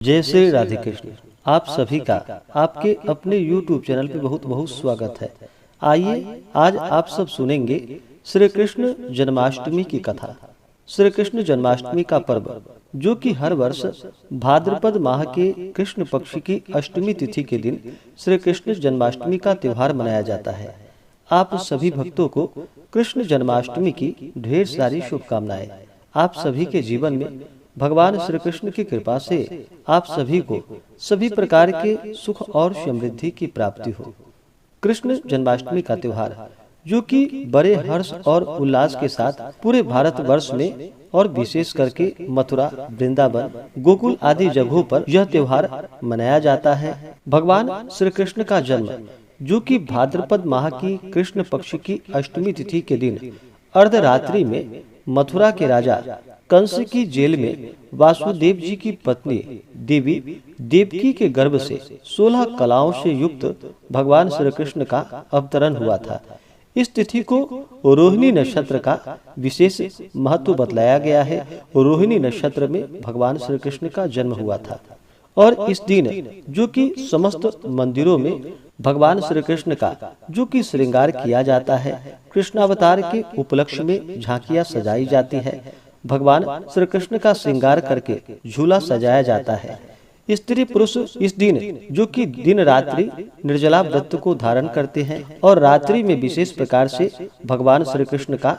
जय श्री राधे कृष्ण। आप सभी का आपके अपने YouTube चैनल पे बहुत बहुत स्वागत है। आइए आज आप सब सुनेंगे श्री कृष्ण जन्माष्टमी की कथा। श्री कृष्ण जन्माष्टमी का पर्व जो कि हर वर्ष भाद्रपद माह के कृष्ण पक्ष की अष्टमी तिथि के दिन श्री कृष्ण जन्माष्टमी का त्योहार मनाया जाता है। आप सभी भक्तों को कृष्ण जन्माष्टमी की ढेर सारी शुभकामनाएं। आप सभी के जीवन में भगवान श्री कृष्ण की कृपा से आप सभी को सभी प्रकार के सुख और समृद्धि की प्राप्ति हो। कृष्ण जन्माष्टमी का त्योहार जो कि बड़े हर्ष और उल्लास के साथ पूरे भारत वर्ष में और विशेष करके मथुरा, वृंदावन, गोकुल आदि जगहों पर यह त्योहार मनाया जाता है। भगवान श्री कृष्ण का जन्म जो कि भाद्रपद माह की कृष्ण पक्ष की अष्टमी तिथि के दिन अर्धरात्रि में मथुरा के राजा कंस की जेल में वासुदेव जी की पत्नी देवी देवकी के गर्भ से 16 कलाओं से युक्त भगवान श्री कृष्ण का अवतरण हुआ था। इस तिथि को रोहिणी नक्षत्र का विशेष महत्व बतलाया गया है। रोहिणी नक्षत्र में भगवान श्री कृष्ण का जन्म हुआ था और इस दिन जो कि समस्त मंदिरों में भगवान श्री कृष्ण का जो कि श्रृंगार किया जाता है। कृष्णावतार के उपलक्ष्य में झांकियां सजाई जाती है। भगवान श्री कृष्ण का श्रृंगार करके झूला सजाया जाता है। स्त्री पुरुष इस दिन जो कि दिन रात्रि निर्जला व्रत को धारण करते हैं और रात्रि में विशेष प्रकार से भगवान श्री कृष्ण का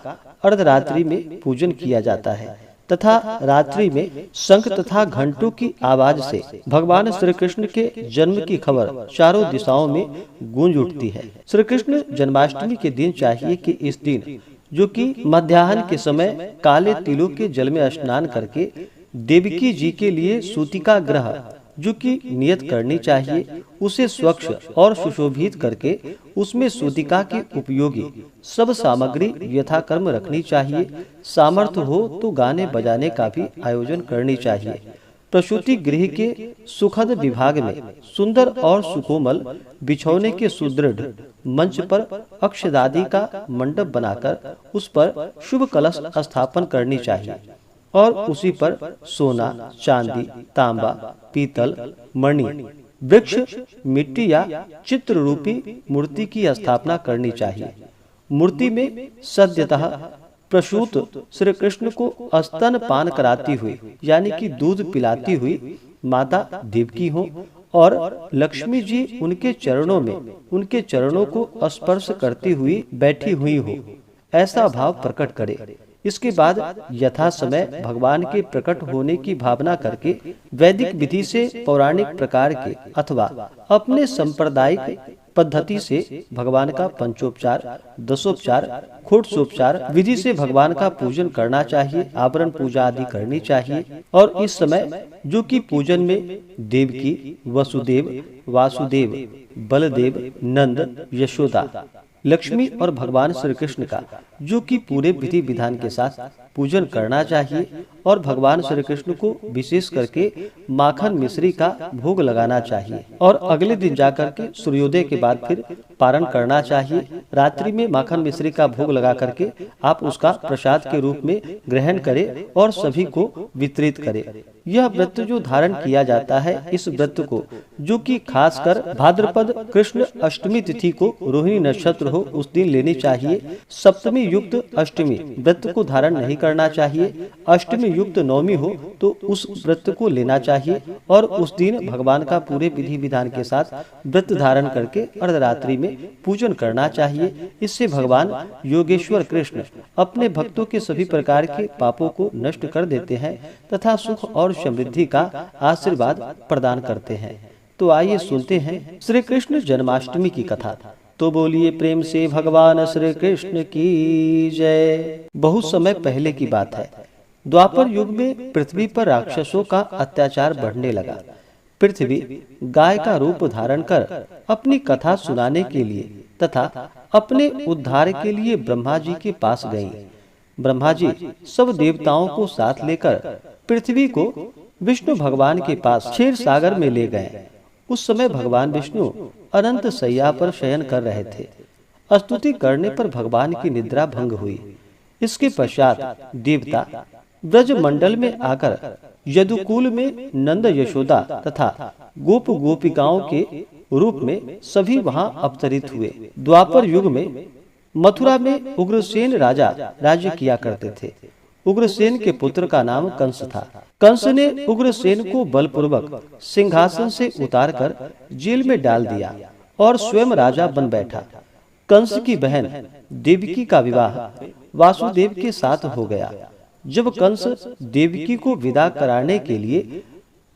अर्धरात्रि में पूजन किया जाता है तथा रात्रि में शंख तथा घंटों की आवाज से भगवान श्री कृष्ण के जन्म की खबर चारों दिशाओं में गूंज उठती है। श्री कृष्ण जन्माष्टमी के दिन चाहिए कि इस दिन जो कि मध्याह्न के समय काले तिलों के जल में स्नान करके देवकी जी के लिए सूतिका ग्रह जो कि नियत करनी चाहिए, उसे स्वच्छ और सुशोभित करके उसमें सूतिका की उपयोगी सब सामग्री यथाक्रम रखनी चाहिए। सामर्थ्य हो तो गाने बजाने का भी आयोजन करनी चाहिए। प्रसूति गृह के सुखद विभाग में सुंदर और सुकोमल बिछौने के सुदृढ़ मंच पर अक्षदादि का मंडप बनाकर उस पर शुभ कलश स्थापन करनी चाहिए और उसी पर सोना, चांदी, तांबा, पीतल, मणि, वृक्ष, मिट्टी या चित्र रूपी मूर्ति की स्थापना करनी चाहिए। मूर्ति में सद्यतः प्रसूत श्री कृष्ण को स्तन पान कराती हुई यानी कि दूध पिलाती हुई माता देवकी हो और लक्ष्मी जी उनके चरणों को स्पर्श करती हुई बैठी हुई हो, ऐसा भाव प्रकट करे। इसके बाद यथा समय भगवान के प्रकट होने की भावना करके वैदिक विधि से पौराणिक प्रकार के अथवा अपने सांप्रदायिक पद्धति से भगवान का पंचोपचार, दशोपचार, खोटसोपचार विधि से भगवान का पूजन करना चाहिए। आभरण पूजा आदि करनी चाहिए और इस समय जो कि पूजन में देवकी, वसुदेव, वासुदेव, बलदेव, नंद, यशोदा, लक्ष्मी और भगवान श्री कृष्ण का जो कि पूरे विधि विधान के साथ पूजन करना चाहिए और भगवान श्री कृष्ण को विशेष करके माखन मिश्री का भोग लगाना चाहिए और अगले दिन जाकर के सूर्योदय के बाद फिर पारण करना चाहिए। रात्रि में माखन मिश्री का भोग लगा करके आप उसका प्रसाद के रूप में ग्रहण करें और सभी को वितरित करें। यह व्रत जो धारण किया जाता है, इस व्रत को जो कि खासकर भाद्रपद कृष्ण अष्टमी तिथि को रोहिणी नक्षत्र हो उस दिन लेनी चाहिए। सप्तमी युक्त अष्टमी व्रत को धारण नहीं करना चाहिए। अष्टमी युक्त नवमी हो तो उस व्रत को लेना चाहिए और उस दिन भगवान का पूरे विधि विधान के साथ व्रत धारण करके अर्धरात्रि में पूजन करना चाहिए। इससे भगवान योगेश्वर कृष्ण अपने भक्तों के सभी प्रकार के पापों को नष्ट कर देते हैं तथा सुख और समृद्धि का आशीर्वाद प्रदान करते हैं। तो आइए सुनते हैं श्री कृष्ण जन्माष्टमी की कथा। तो बोलिए प्रेम से भगवान श्री कृष्ण की जय। बहुत समय पहले की बात है, द्वापर युग में पृथ्वी पर राक्षसों का अत्याचार बढ़ने लगा। पृथ्वी गाय का रूप धारण कर अपनी कथा सुनाने के लिए तथा अपने उद्धार के लिए ब्रह्मा जी के पास गई। ब्रह्मा जी सब देवताओं को साथ लेकर पृथ्वी को विष्णु भगवान के पास क्षीर सागर में ले गए। उस समय भगवान विष्णु अनंत शैया पर शयन कर रहे थे। स्तुति करने पर भगवान की निद्रा भंग हुई। इसके पश्चात देवता ब्रज मंडल में आकर यदुकुल में नंद यशोदा तथा गोप गोपिकाओं के रूप में सभी वहां अवतरित हुए। द्वापर युग में मथुरा में उग्रसेन राजा राज्य किया करते थे। उग्रसेन के पुत्र का नाम कंस था। कंस ने उग्रसेन को बलपूर्वक सिंहासन से उतारकर जेल में डाल दिया और स्वयं राजा बन बैठा। कंस की बहन देवकी का विवाह वासुदेव के साथ हो गया। जब कंस देवकी को विदा कराने के लिए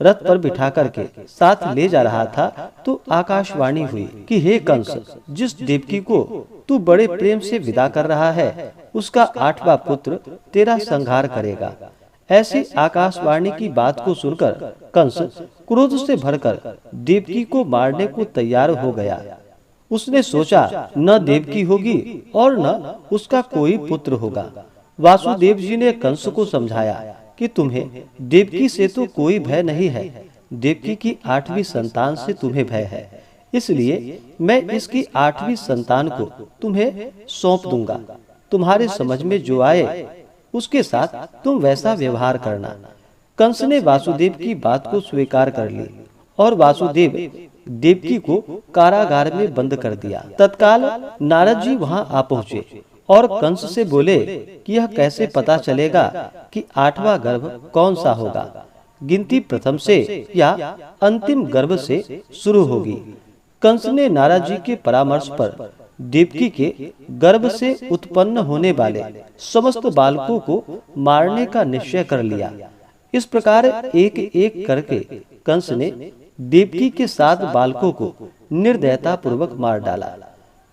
रथ पर बिठा करके साथ ले जा रहा था तो आकाशवाणी हुई कि हे कंस, जिस देवकी को तू बड़े प्रेम से विदा कर रहा है उसका 8वां पुत्र तेरा संहार करेगा। ऐसी आकाशवाणी की बात को सुनकर कंस क्रोध से भरकर देवकी को मारने को तैयार हो गया। उसने सोचा न देवकी होगी और न उसका कोई पुत्र होगा। वासुदेव जी ने कंस को समझाया कि तुम्हें देवकी से तो कोई भय नहीं है, देवकी की 8वीं संतान से तुम्हें भय है, इसलिए मैं इसकी 8वीं संतान को तुम्हें सौंप दूंगा। तुम्हारे समझ में जो आए उसके साथ तुम वैसा व्यवहार करना। कंस ने वासुदेव की बात को स्वीकार कर ली और वासुदेव देवकी को कारागार में बंद कर दिया। तत्काल नारद जी वहां आ पहुँचे और कंस से बोले कि यह कैसे पता चलेगा कि 8वां गर्भ कौन सा होगा, गिनती प्रथम से या अंतिम गर्भ से शुरू होगी। कंस ने नारद जी के परामर्श पर देवकी के गर्भ से उत्पन्न होने वाले समस्त बालकों को मारने का निश्चय कर लिया। इस प्रकार एक एक करके कंस ने देवकी के 7 बालकों को निर्दयता पूर्वक मार डाला।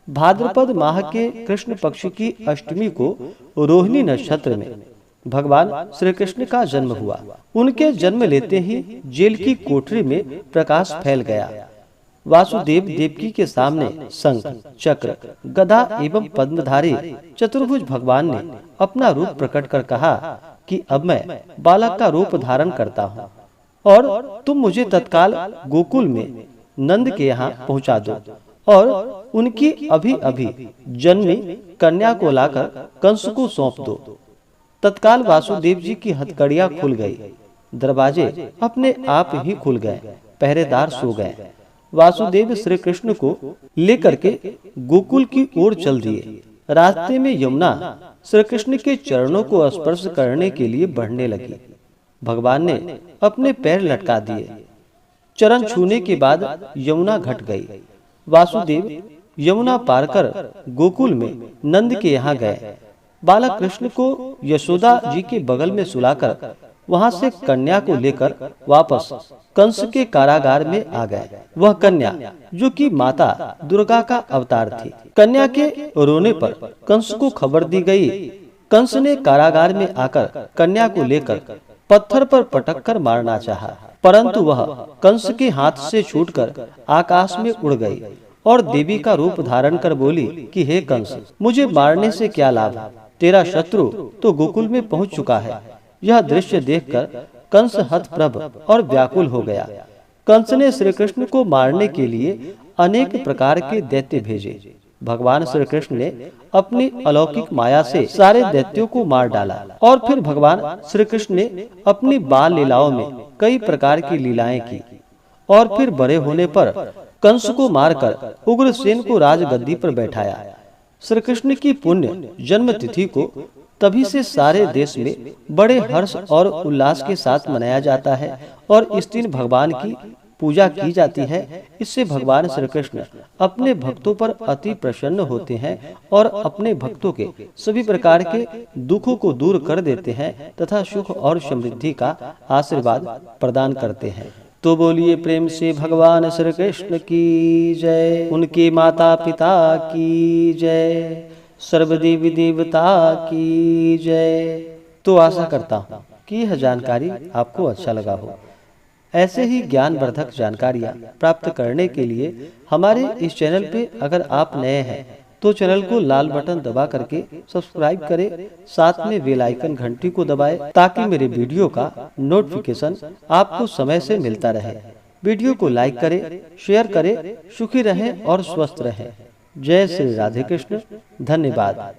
भाद्रपद माह के कृष्ण पक्ष की अष्टमी को रोहिणी नक्षत्र में भगवान श्री कृष्ण का जन्म हुआ। उनके जन्म लेते ही जेल की कोठरी में प्रकाश फैल गया। वासुदेव देवकी के सामने शंख, चक्र, गदा एवं पद्मधारी चतुर्भुज भगवान ने अपना रूप प्रकट कर कहा कि अब मैं बालक का रूप धारण करता हूँ और तुम मुझे तत्काल गोकुल में नंद के यहाँ पहुँचा दो और उनकी अभी अभी जन्मी कन्या को लाकर कंस को सौंप दो। तत्काल वासुदेव जी की हथकड़ियां खुल गई, दरवाजे अपने आप ही खुल गए, पहरेदार सो गए। वासुदेव श्री कृष्ण को लेकर के गोकुल की ओर चल दिए। रास्ते में यमुना श्री कृष्ण के चरणों को स्पर्श करने के लिए बढ़ने लगी। भगवान ने अपने पैर लटका दिए। चरण छूने के बाद यमुना घट गई। वासुदेव यमुना पार कर गोकुल में नंद के यहाँ गए। बालक कृष्ण को यशोदा जी के बगल में सुलाकर वहां से कन्या को लेकर वापस कंस के कारागार में आ गए। वह कन्या जो कि माता दुर्गा का अवतार थी। कन्या के रोने पर कंस को खबर दी गई। कंस ने कारागार में आकर कन्या को लेकर पत्थर पर पटक कर मारना चाहा, परंतु वह कंस के हाथ से छूटकर आकाश में उड़ गई और देवी का रूप धारण कर बोली कि हे कंस, मुझे मारने से क्या लाभ, तेरा शत्रु तो गोकुल में पहुंच चुका है। यह दृश्य देखकर कंस हतप्रभ और व्याकुल हो गया। कंस ने श्री कृष्ण को मारने के लिए अनेक प्रकार के दैत्य भेजे। भगवान श्री कृष्ण ने अपनी अलौकिक माया से सारे दैत्यों को मार डाला और फिर भगवान श्री कृष्ण ने अपनी बाल लीलाओं में कई प्रकार की लीलाएं की और फिर बड़े होने पर कंस को मारकर उग्रसेन को राजगद्दी पर बैठाया। श्री कृष्ण की पुण्य जन्म तिथि को तभी से सारे देश में बड़े हर्ष और उल्लास के साथ मनाया जाता है और इस दिन भगवान की पूजा की जाती है। इससे भगवान श्री कृष्ण अपने भक्तों पर अति प्रसन्न होते हैं और अपने भक्तों के सभी प्रकार के दुखों को दूर कर देते हैं तथा सुख और समृद्धि का आशीर्वाद प्रदान करते हैं। तो बोलिए प्रेम से भगवान श्री कृष्ण की जय, उनके माता पिता की जय, सर्वदेवी देवता की जय। तो आशा करता हूँ कि यह जानकारी आपको अच्छा लगा हो। ऐसे ही ज्ञानवर्धक जानकारियाँ प्राप्त करने के लिए हमारे इस चैनल पे अगर आप नए हैं तो चैनल को लाल बटन दबा करके सब्सक्राइब करें, साथ में बेल आइकन घंटी को दबाएं ताकि मेरे वीडियो का नोटिफिकेशन आपको समय से मिलता रहे। वीडियो को लाइक करें, शेयर करें। सुखी रहें और स्वस्थ रहें। जय श्री राधे कृष्ण। धन्यवाद।